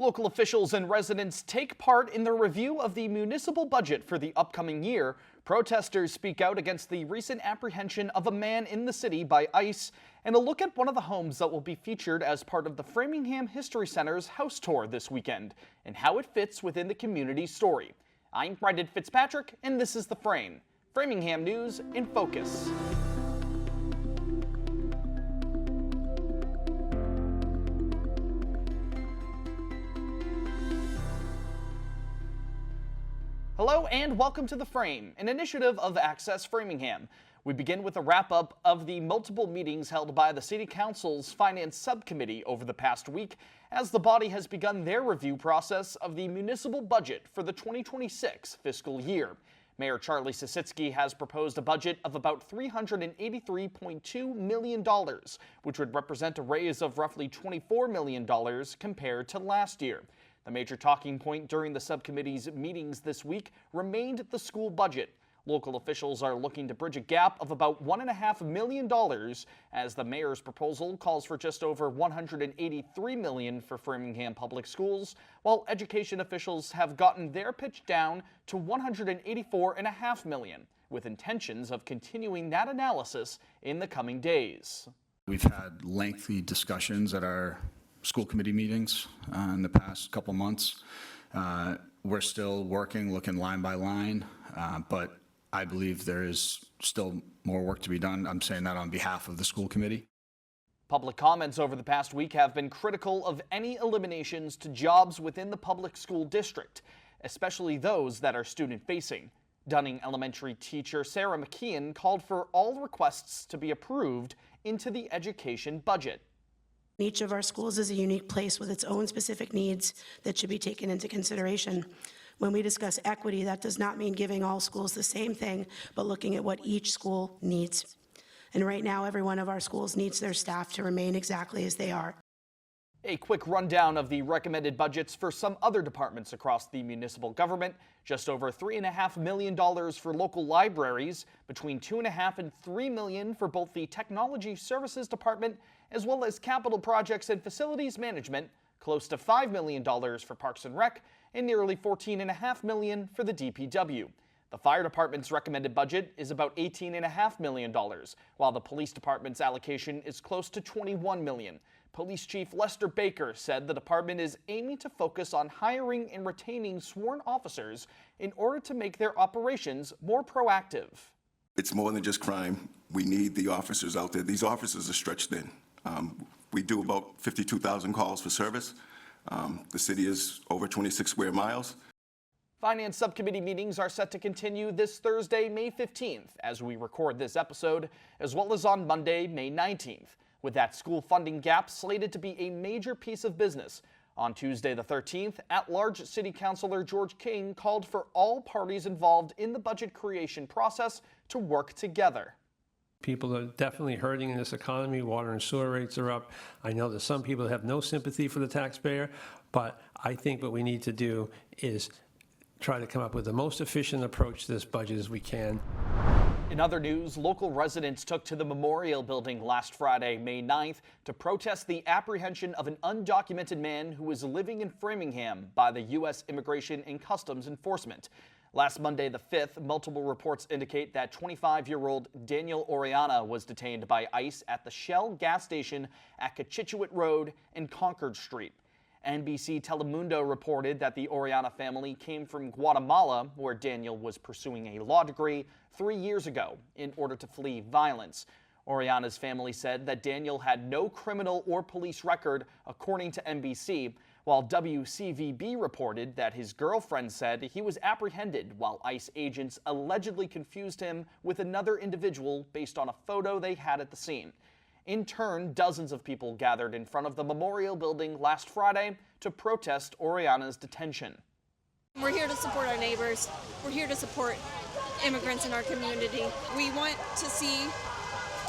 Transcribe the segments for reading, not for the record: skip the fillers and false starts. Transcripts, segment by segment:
Local officials and residents take part in the review of the municipal budget for the upcoming year. Protesters speak out against the recent apprehension of a man in the city by ICE, and a look at one of the homes that will be featured as part of the Framingham History Center's house tour this weekend, and how it fits within the community story. I'm Brendan Fitzpatrick, and this is The Frame, Framingham News in Focus. Hello and welcome to The Frame, an initiative of Access Framingham. We begin with a wrap-up of the multiple meetings held by the City Council's Finance Subcommittee over the past week, as the body has begun their review process of the municipal budget for the 2026 fiscal year. Mayor Charlie Sisitsky has proposed a budget of about $383.2 million, which would represent a raise of roughly $24 million compared to last year. The major talking point during the subcommittee's meetings this week remained the school budget. Local officials are looking to bridge a gap of about $1.5 million, as the mayor's proposal calls for just over $183 million for Framingham Public Schools, while education officials have gotten their pitch down to $184.5 million, with intentions of continuing that analysis in the coming days. We've had lengthy discussions at our school committee meetings in the past couple months. We're still working, looking line by line, but I believe there is still more work to be done. I'm saying that on behalf of the school committee. Public comments over the past week have been critical of any eliminations to jobs within the public school district, especially those that are student-facing. Dunning Elementary teacher Sarah McKeon called for all requests to be approved into the education budget. Each of our schools is a unique place with its own specific needs that should be taken into consideration. When we discuss equity, that does not mean giving all schools the same thing, but looking at what each school needs. And right now, every one of our schools needs their staff to remain exactly as they are. A quick rundown of the recommended budgets for some other departments across the municipal government. Just over $3.5 million for local libraries, between $2.5 and $3 million for both the Technology Services Department as well as capital projects and facilities management, close to $5 million for Parks and Rec, and nearly $14.5 million for the DPW. The fire department's recommended budget is about $18.5 million, while the police department's allocation is close to $21 million. Police Chief Lester Baker said the department is aiming to focus on hiring and retaining sworn officers in order to make their operations more proactive. It's more than just crime. We need the officers out there. These officers are stretched thin. We do about 52,000 calls for service. The city is over 26 square miles. Finance Subcommittee meetings are set to continue this Thursday, May 15th, as we record this episode, as well as on Monday, May 19th. With that school funding gap slated to be a major piece of business. On Tuesday the 13th, at-large City Councilor George King called for all parties involved in the budget creation process to work together. People are definitely hurting in this economy. Water and sewer rates are up. I know that some people have no sympathy for the taxpayer, but I think what we need to do is try to come up with the most efficient approach to this budget as we can. In other news, local residents took to the Memorial Building last Friday, May 9th, to protest the apprehension of an undocumented man who was living in Framingham by the U.S. Immigration and Customs Enforcement. Last Monday, the 5th, multiple reports indicate that 25-year-old Daniel Oriana was detained by ICE at the Shell gas station at Cochituate Road and Concord Street. NBC Telemundo reported that the Oriana family came from Guatemala, where Daniel was pursuing a law degree 3 years ago in order to flee violence. Oriana's family said that Daniel had no criminal or police record, according to NBC, while WCVB reported that his girlfriend said he was apprehended while ICE agents allegedly confused him with another individual based on a photo they had at the scene. In turn, dozens of people gathered in front of the Memorial Building last Friday to protest Oriana's detention. We're here to support our neighbors. We're here to support immigrants in our community. We want to see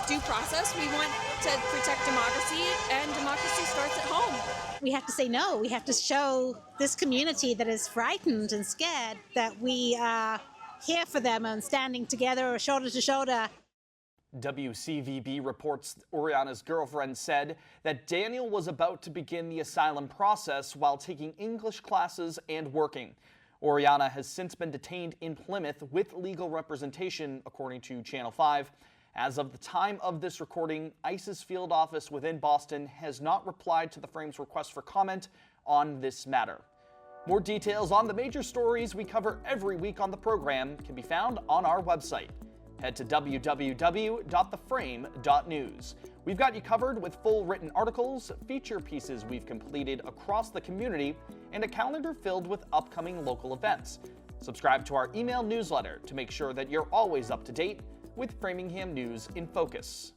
due process. We want to protect democracy, and democracy starts at home. We have to say no. We have to show this community that is frightened and scared that we are here for them and standing together shoulder to shoulder. WCVB reports Oriana's girlfriend said that Daniel was about to begin the asylum process while taking English classes and working. Oriana has since been detained in Plymouth with legal representation, according to Channel 5. As of the time of this recording, ICE's field office within Boston has not replied to the Frame's request for comment on this matter. More details on the major stories we cover every week on the program can be found on our website. Head to www.theframe.news. We've got you covered with full written articles, feature pieces we've completed across the community, and a calendar filled with upcoming local events. Subscribe to our email newsletter to make sure that you're always up to date with Framingham News in Focus.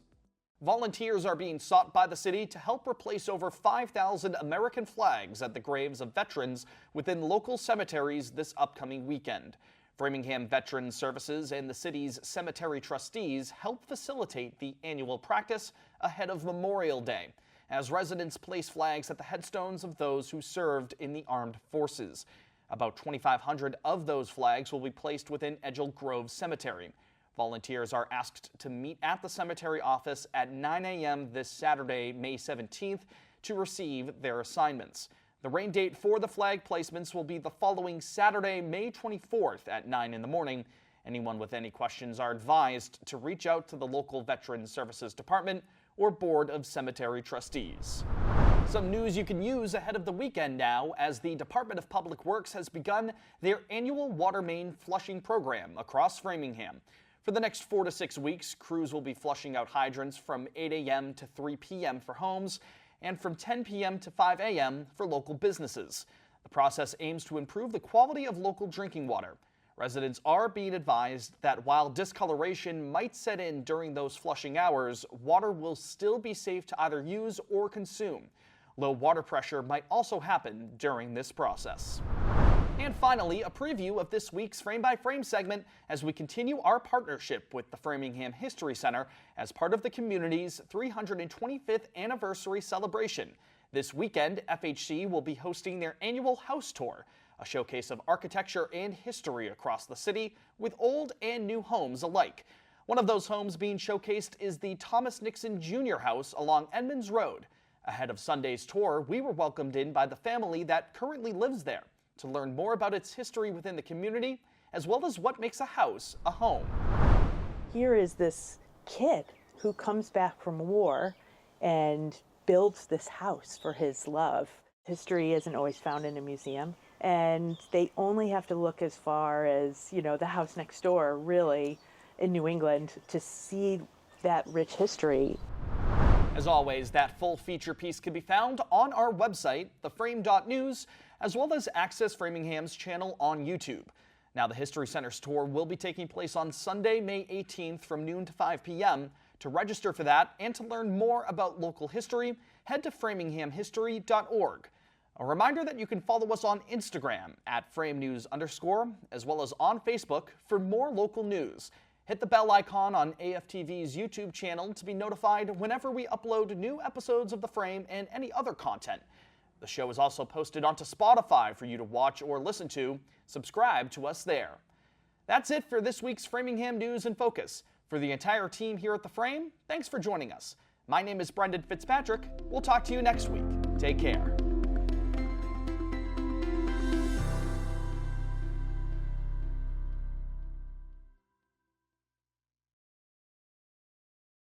Volunteers are being sought by the city to help replace over 5,000 American flags at the graves of veterans within local cemeteries this upcoming weekend. Framingham Veterans Services and the city's cemetery trustees help facilitate the annual practice ahead of Memorial Day, as residents place flags at the headstones of those who served in the armed forces. About 2,500 of those flags will be placed within Edgell Grove Cemetery. Volunteers are asked to meet at the cemetery office at 9 a.m. this Saturday, May 17th, to receive their assignments. The rain date for the flag placements will be the following Saturday, May 24th at 9 in the morning. Anyone with any questions are advised to reach out to the local Veterans Services Department or Board of Cemetery Trustees. Some news you can use ahead of the weekend now, as the Department of Public Works has begun their annual water main flushing program across Framingham. For the next 4 to 6 weeks, crews will be flushing out hydrants from 8 a.m. to 3 p.m. for homes and from 10 p.m. to 5 a.m. for local businesses. The process aims to improve the quality of local drinking water. Residents are being advised that while discoloration might set in during those flushing hours, water will still be safe to either use or consume. Low water pressure might also happen during this process. And finally, a preview of this week's Frame by Frame segment as we continue our partnership with the Framingham History Center as part of the community's 325th anniversary celebration. This weekend, FHC will be hosting their annual house tour, a showcase of architecture and history across the city with old and new homes alike. One of those homes being showcased is the Thomas Nixon Jr. house along Edmonds Road. Ahead of Sunday's tour, we were welcomed in by the family that currently lives there to learn more about its history within the community, as well as what makes a house a home. Here is this kid who comes back from war and builds this house for his love. History isn't always found in a museum, and they only have to look as far as, the house next door, really, in New England, to see that rich history. As always, that full feature piece can be found on our website, theframe.news, as well as access Framingham's channel on YouTube. Now, the History Center's tour will be taking place on Sunday, May 18th from noon to 5 p.m. To register for that and to learn more about local history, head to framinghamhistory.org. A reminder that you can follow us on Instagram at @FrameNews_, as well as on Facebook for more local news. Hit the bell icon on AFTV's YouTube channel to be notified whenever we upload new episodes of The Frame and any other content. The show is also posted onto Spotify for you to watch or listen to. Subscribe to us there. That's it for this week's Framingham News in Focus. For the entire team here at The Frame, thanks for joining us. My name is Brendan Fitzpatrick. We'll talk to you next week. Take care.